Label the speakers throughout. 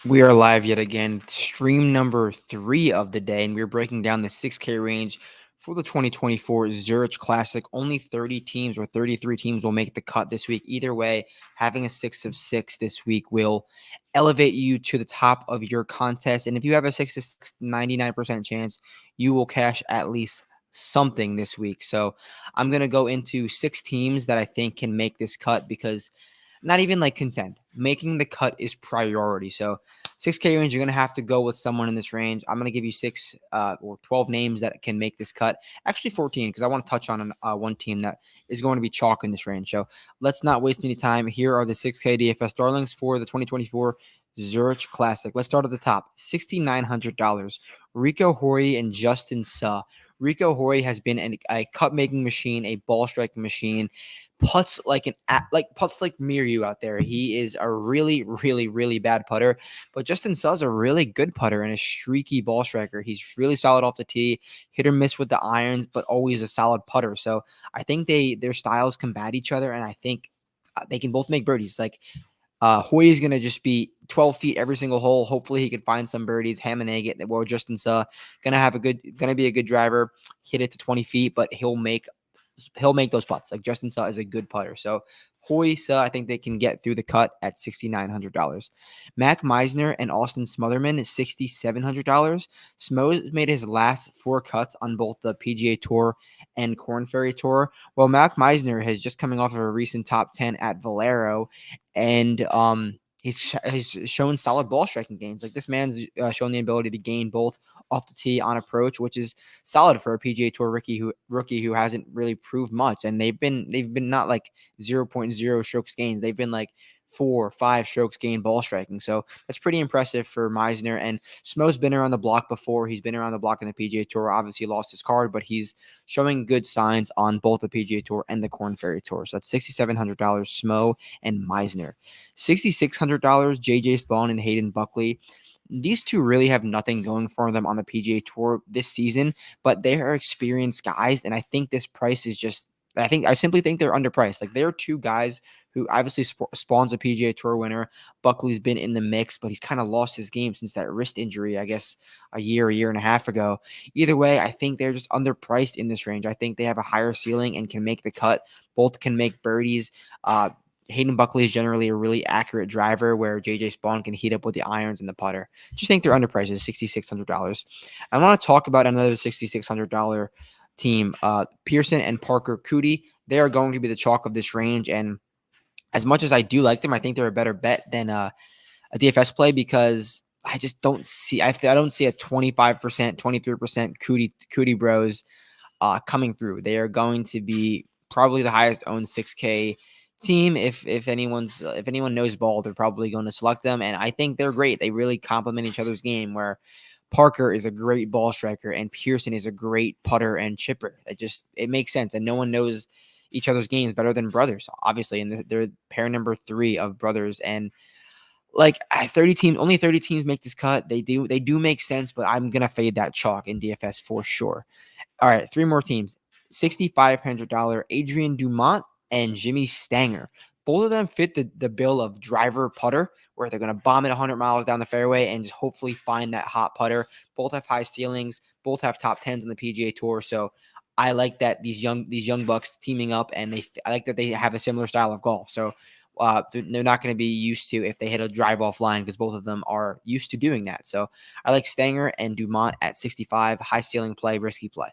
Speaker 1: We are live yet again, stream number 3 of the day, and we're breaking down the 6K range for the 2024 Zurich Classic. Only 30 teams or 33 teams will make the cut this week. Either way, having a 6 of 6 this week will elevate you to the top of your contest. And if you have a 6 of 6, 99% chance, you will cash at least something this week. So I'm going to go into 6 teams that I think can make this cut because not even like contend. Making the cut is priority. So 6K range, you're going to have to go with someone in this range. I'm going to give you 6 or 12 names that can make this cut. Actually 14, because I want to touch on one team that is going to be chalk in this range. So let's not waste any time. Here are the 6K DFS darlings for the 2024 Zurich Classic. Let's start at the top. $6,900. Rico Horry and Justin Suh. Rico Horry has been a cut-making machine, a ball-striking machine. Putts like Miryu out there. He is a really, really, really bad putter, but Justin Suh's a really good putter and a streaky ball striker. He's really solid off the tee, hit or miss with the irons, but always a solid putter. So I think their styles combat each other, and I think they can both make birdies. Like Hoy is going to just be 12 feet every single hole. Hopefully he can find some birdies, ham and egg it. Well, Justin Suh going to be a good driver, hit it to 20 feet, but he'll make those putts. Like Justin Suh is a good putter. So Hoy Suh, I think they can get through the cut at $6,900. Mac Meisner and Austin Smotherman is $6,700. Smo's made his last 4 cuts on both the PGA Tour and Korn Ferry Tour. Well, Mac Meisner has just coming off of a recent top 10 at Valero, and he's shown solid ball striking gains. Like this man's shown the ability to gain both off the tee on approach, which is solid for a PGA Tour rookie who hasn't really proved much. And they've been not like 0.0 strokes gains. They've been like 4 or 5 strokes gain ball striking. So that's pretty impressive for Meisner. And Smo's been around the block before. He's been around the block in the PGA Tour. Obviously lost his card, but he's showing good signs on both the PGA Tour and the Korn Ferry Tour. So that's $6,700, Smo and Meisner. $6,600, JJ Spawn and Hayden Buckley. These two really have nothing going for them on the PGA Tour this season, but they are experienced guys, and I think this price is just I simply think they're underpriced. Like they're two guys who obviously Spawn's a PGA Tour winner. Buckley's been in the mix, but he's kind of lost his game since that wrist injury, I guess a year and a half ago. Either way, I think they're just underpriced in this range. I think they have a higher ceiling and can make the cut. Both can make birdies. Hayden Buckley is generally a really accurate driver, where JJ Spawn can heat up with the irons and the putter. Just think they're underpriced at $6,600. I want to talk about another $6,600 team, Pearson and Parker Cootie. They are going to be the chalk of this range, and as much as I do like them, I think they're a better bet than a DFS play because I just don't see I don't see a 25%, 23% Cootie Bros coming through. They are going to be probably the highest owned 6K team. If anyone knows ball, they're probably going to select them, and I think they're great. They really complement each other's game, where Parker is a great ball striker and Pearson is a great putter and chipper. It makes sense, and no one knows each other's games better than brothers, obviously, and they're pair number 3 of brothers. And like 30 teams, only 30 teams make this cut. They do make sense, but I'm gonna fade that chalk in DFS for sure. All right, 3 more teams. $6,500, Adrian Dumont and Jimmy Stanger. Both of them fit the bill of driver putter, where they're going to bomb it 100 miles down the fairway and just hopefully find that hot putter. Both have high ceilings. Both have top 10s on the PGA Tour. So I like that these young bucks teaming up, and I like that they have a similar style of golf. So they're not going to be used to if they hit a drive offline, because both of them are used to doing that. So I like Stanger and Dumont at 65, high ceiling play, risky play.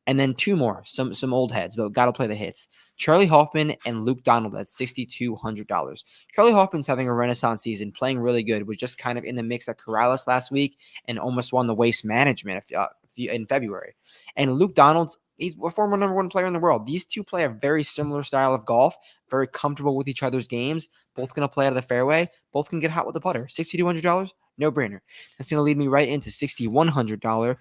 Speaker 1: And then 2 more, some old heads, but got to play the hits. Charlie Hoffman and Luke Donald at $6,200. Charlie Hoffman's having a renaissance season, playing really good. Was just kind of in the mix at Corrales last week and almost won the Waste Management in February. And Luke Donald's, he's a former number 1 player in the world. These two play a very similar style of golf, very comfortable with each other's games. Both going to play out of the fairway. Both can get hot with the putter. $6,200. No brainer. That's going to lead me right into $6,100.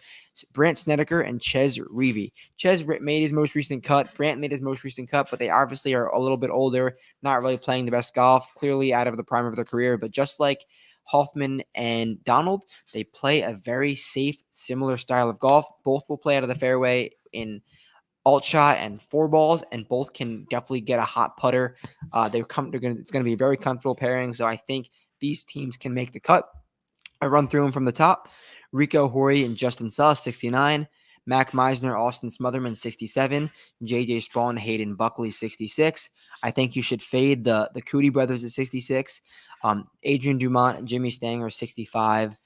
Speaker 1: Brandt Snedeker and Ches Reavie. Ches made his most recent cut. Brandt made his most recent cut, but they obviously are a little bit older, not really playing the best golf, clearly out of the prime of their career. But just like Hoffman and Donald, they play a very safe, similar style of golf. Both will play out of the fairway in alt shot and 4 balls, and both can definitely get a hot putter. It's going to be a very comfortable pairing. So I think these teams can make the cut. I run through them from the top. Rico Horry and Justin Suss, 69. Mac Meisner, Austin Smotherman, 67. JJ Spawn, Hayden Buckley, 66. I think you should fade the Cootie brothers at 66. Adrian Dumont, Jimmy Stanger, 65.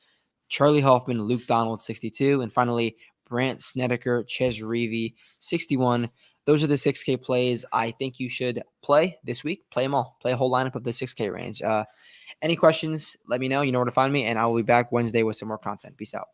Speaker 1: Charlie Hoffman, Luke Donald, 62. And finally, Brant Snedeker, Ches Reavy, 61. Those are the 6K plays I think you should play this week. Play them all. Play a whole lineup of the 6K range. Any questions, let me know. You know where to find me, and I will be back Wednesday with some more content. Peace out.